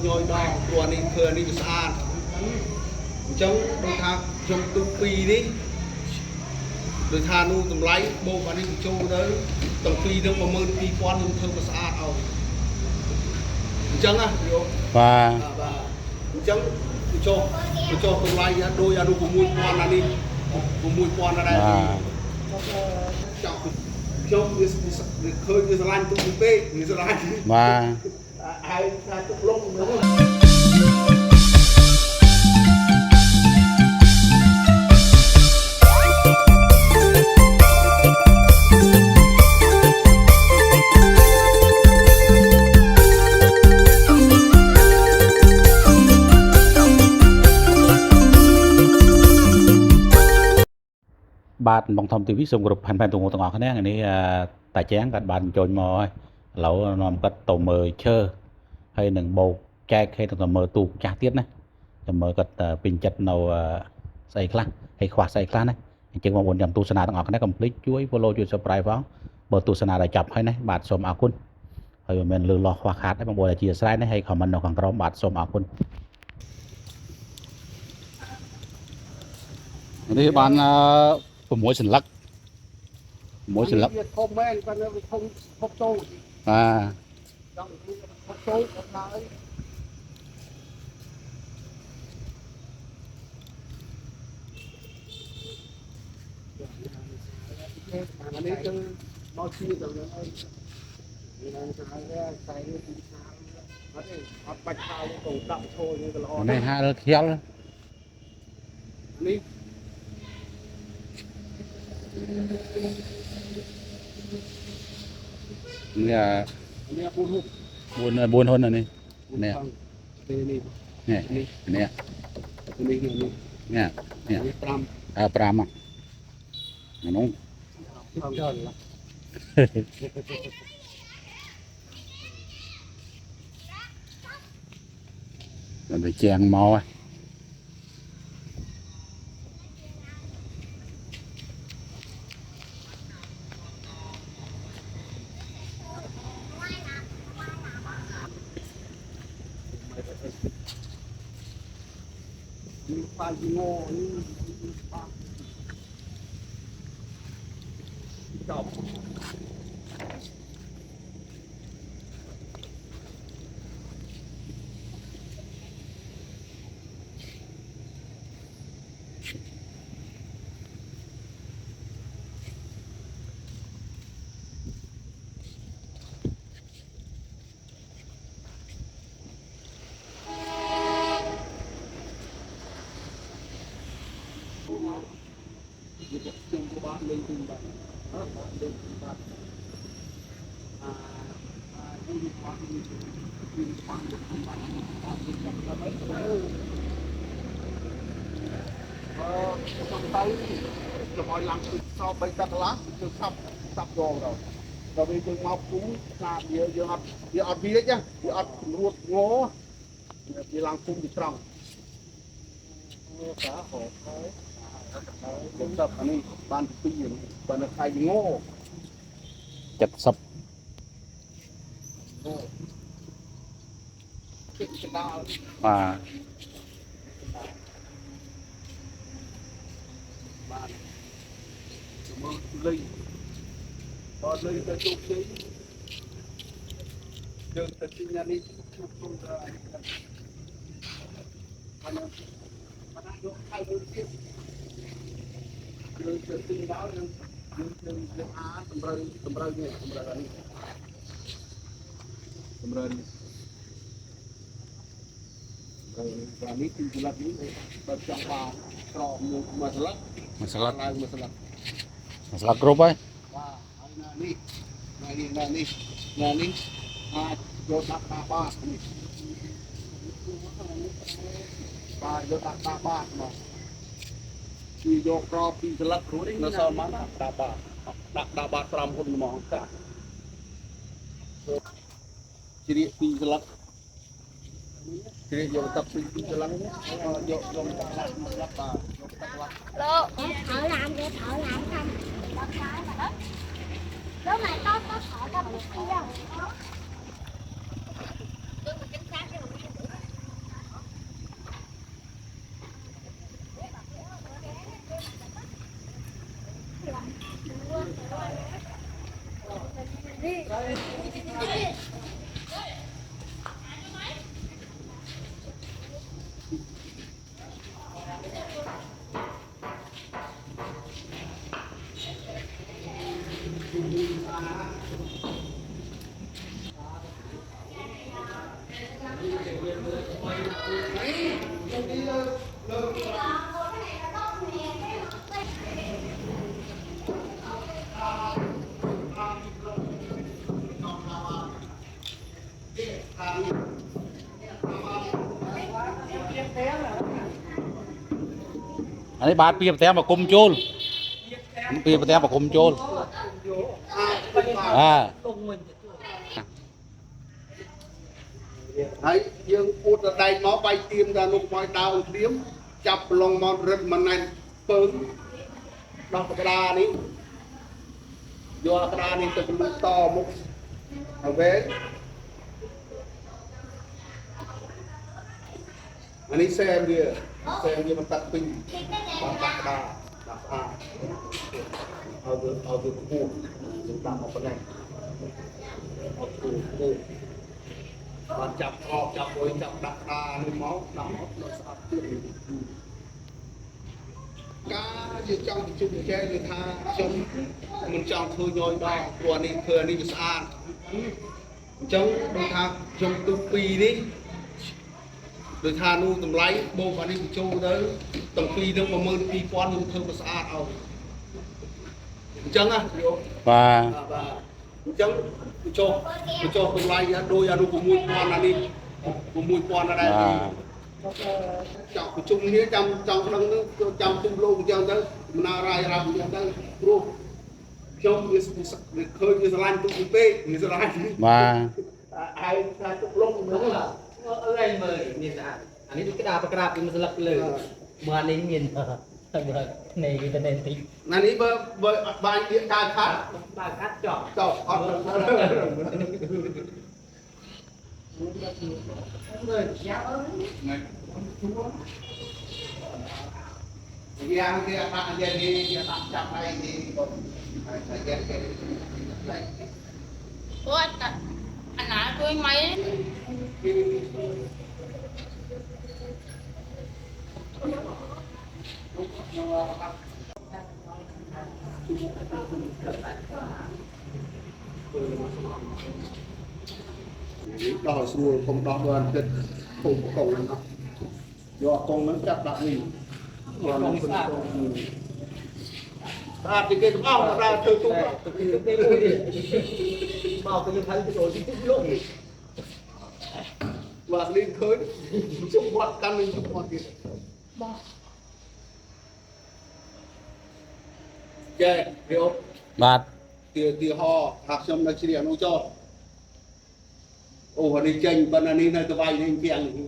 nhồi đỏ của anh thừa đi xa chống đôi thang trong tu pi đi đôi thang nu tầm lấy bộ và đi châu đó tầm pi đâu mà mơn pi quan luôn thơm xa ao chẳng à và chẳng cho tầm lấy đôi anh của mùi quan là đi của mùi quan là đây trong khơi như là tu pi như là và ai ra tục lông nữa bạn bằng thông tin viết xong group hành tụ tụ ngọ cái này tài chán các bạn trôi mò lẩu nằm cái tàu mờ chơi hay đừng bầu chai hay tàu mờ tụ trả tiếp này mờ cái pin chặt nào xây class hay khóa xây class này chừng mà muốn nhầm tu sana ngọ cái này complete chuối follow chuối subscribe vào bờ tu sana đã chập hay này bạn xôm áo quân hay mình lừa lò khóa khát đấy bằng bộ là chia sẻ này hay comment nào còn có bạn xôm áo quân đây bạn mỗi sinh lắc mỗi sinh lắc không men con không tô à không tô anh ấy cứ nói chi rồi nó bạch thao cầu đậm thôi như cái lò này hai khéo đi là buồn hơn rồi này nè nè nè nè nè à pram à nó rồi bị chèn mò phải ngô chọc lên từng bạn lên từng bạn trong tay cho mọi lần sau bây giờ lá từ sắp rồi rồi bây giờ mau cũng là giờ ọt bia chứ giờ ọt ruột ngố giờ làm phun bị tròng cá hổ đúng tập anh ấy ban phi và nó khai ngô chặt sập à ly có ly tới chục ký đường từ chi nhà đi chục không ra anh em vô hai đường kia đường từ chi đó đường á tầm rơi này và nít thì là những bậc trong bà trò một masalah masalah grup ấy nani vô đặt ba ba vô đặt ba mà thì vô pro pin lắc nó sao mà đặt ba trăm con mỏng cả chỉ pin lắc chỉ vô tập pin lắc vô lắc ba Lô, thợ làm kìa, thợ làm không? Đất trái mà đất. Lúc này có thợ làm được kia không? Tôi mà chính xác cái อันนี้บาทเปียบแต้มมาคุมโจลเปียบแต้มมาคุมโจลហើយយើងពូតតែមកបាយទៀមដល់លោកមកដៅទៀមចាប់ប្រឡងមករឹតមិនណែនពើដោះក្តារនេះយកក្តារនេះទៅលុតតមុខហើយវែងអានេះសែមវាមិនតាក់ពេញបានតាក់ក្តារដាក់ស្អាតឲ្យវាខ្ពស់យើងដាក់មកប៉ុណ្ណេះអត់គូបានចាប់អបចាប់អុយចាប់ដាក់ក្តារនេះមកដាក់មកដល់ស្អាតទៀតការយើងចង់ជជែកនិយាយថាខ្ញុំមិនចង់ធ្វើញយដល់ព្រោះនេះធ្វើនេះវាស្អាតអញ្ចឹងដូចថាខ្ញុំទុកពីនេះដោយថានោះតម្លៃបូកអានេះបញ្ចូលទៅទាំងពីរនឹង 12000 ខ្ញុំធ្វើមកស្អាតឲ្យអញ្ចឹងណាបាទអញ្ចឹងបញ្ចុះតម្លៃដូចអានោះ 6000 អានេះ 6000 ដែរចង់ប្រជុំគ្នាចាំចង់ដឹងនឹងចាំជុំលោកអញ្ចឹងទៅមណារាយរ៉ាប់អញ្ចឹងទៅព្រោះខ្ញុំវាឃើញវាស្រឡាញ់ទុកពេកវាស្រឡាញ់បាទហើយថាទុកលោកមើលអើយមើលមានស្អាតអានេះដូចក្តារប្រក្រាបពីមួយស្លឹកលើមើលនេះមានតែមើលនេះវាទៅទីណានេះបើបាញ់ទៀតដើរខាត់បើកាត់ចប់អត់មើលយ៉ាអើយយ៉ាងគេដាក់យ៉ាងនេះគេដាក់ចាប់ដៃនេះគាត់ហើយតែគេដៃអូអាណាជួយម៉ៃដល់ស្រួលខ្ញុំដោះបានទឹកពុំកងហ្នឹងយកកងហ្នឹងចាប់ដាក់នេះយកនឹងស្អាតស្អាតគេទាំងអស់ដល់ធ្វើទុកទៅមួយនេះមកទៅយើងថៃទៅចូលទីទុកលោកបាទនេះឃើញជុំវត្តកាន់នឹងជុំវត្តទៀតបាទចែវាអបបាទទីហោថាខ្ញុំនៅជ្រាបនោះចុះអូនេះចេញប៉ុន្តែនេះនៅទៅវាយនេះជាងនេះ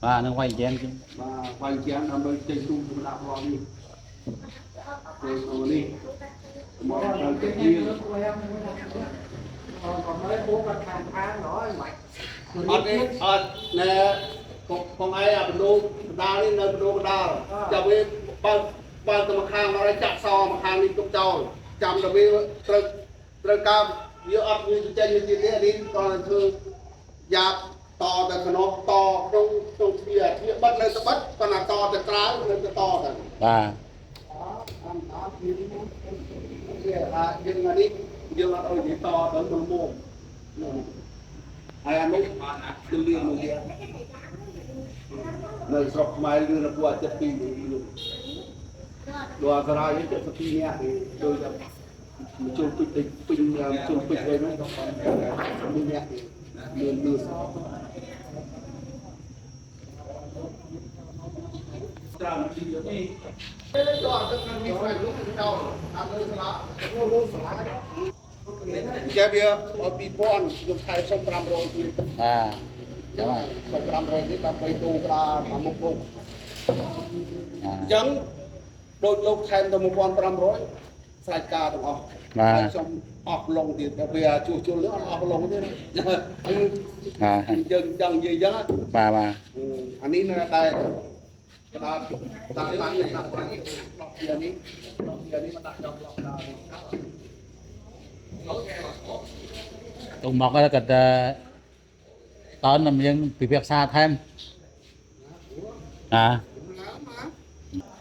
បាទនឹងវាយជាងជិះបាទវាយជាងដើម្បីចេញទូសម្រាប់រងនេះពេលនេះមកដល់ចិត្តនេះអត់មើលពួកគាត់ខាងខាងហើយមិនអត់ណែផងឯងអាបណ្ដូកដាលនេះនៅបណ្ដូកដាលចាំវាបើទៅមកខាងមកឲ្យចាក់សមកខាងនេះទុកចោលចាំតែវាត្រូវការវាអត់វាចេញទៀតទេនេះគាត់ធ្វើយ៉ាប់តទៅក្នុងតក្នុងទ្វាបិទនៅទៅបិទគាត់ណាតទៅក្រៅនៅទៅតទៅបាទយើងអានេះយើងអត់ឲ្យតទៅក្នុងមុំហើយអានោះគឺលឿនមួយទៀតនៅស្រុកខ្មែរលឿនទៅពួកចិត្តពីដល់ក្រោយនេះចិត្តពីនេះដូចចូលពេញចូលពេញហើយនោះមួយនេះលឿនច្រើនទីនេះចូលទឹកនឹងនេះទៅចូលអត់លើស្លាចេះវា2000ខ្ញុំខែសុំ500ទៀតបាទសុំ500ទៀតដើម្បីទូក្តារតាមមុខពុកអញ្ចឹងដូចលោកថែមទៅ1500ស្រេចការទាំងអស់បាទខ្ញុំអស់ឡុងទៀតដល់វាជួសជុលអស់ឡុងទៀតយើងចង់និយាយអញ្ចឹងបាទអានេះនៅតែក្តារដាក់ឡើងនេះដាក់ឡើងនេះដកជានេះមកដាក់ចំឡោកដល់ ตรงบอกก็เกิดตอนนั้นยังปีเปียกซาแทม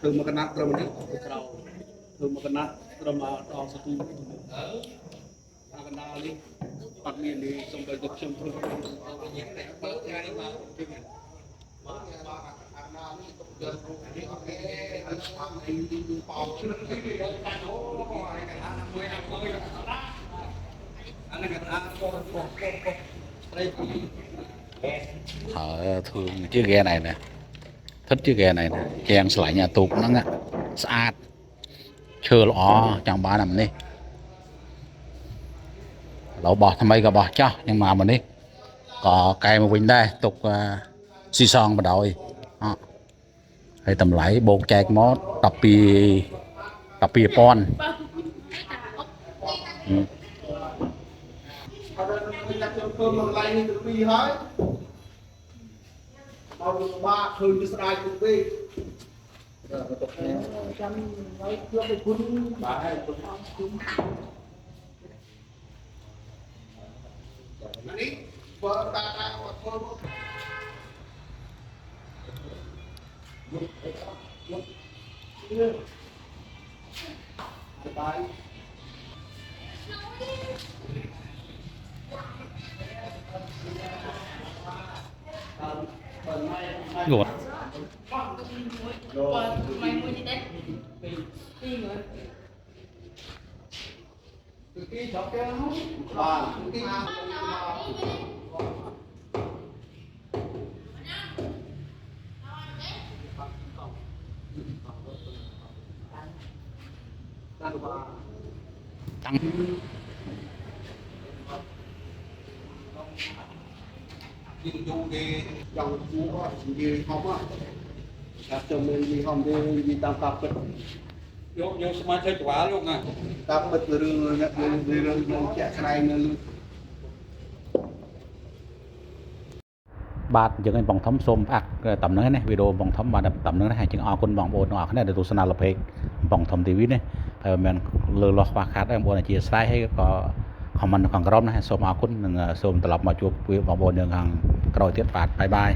từ một cái nát rồi mình đi từ một cái nát rồi mà đo satu akan dali pat miền đi xong rồi được xem thôi thợ thường chiếc ghe này nè, thích chiếc ghe này nè, chèn lại nhà tụt nó á, sạch, chưa lọ chẳng ba nằm đi, lẩu bò tham mấy cái bò cho, nhưng mà mình đi, có cây mà quỳnh đây, tục xì son bắt đầu, hay tầm lấy bột chạc mó tập pi pon. ba thường như sai cũng đi Ngủ. Tăng. dùng cái dòng chú gì không á các chồng mình gì không thì gì tam cặp bật vô smart chơi quá luôn à cặp bật rừng chạy này nữa បាទយើងឲ្យបងធំសូមអាក់តំណឹងណាវីដេអូបងធំបាទតំណឹងណាហើយយើងអរគុណបងប្អូនទាំងអស់គ្នាដែលទស្សនាលពេកបងធំ TV នេះហើយមិនលើលោះខ្វះខាតដែរបងប្អូនអធិស្ឋានហើយក៏ comment ខាងក្រោមណាសូមអរគុណនិងសូមត្រឡប់មកជួបបងប្អូនយើងខាងក្រោយទៀតបាទបាយបាយ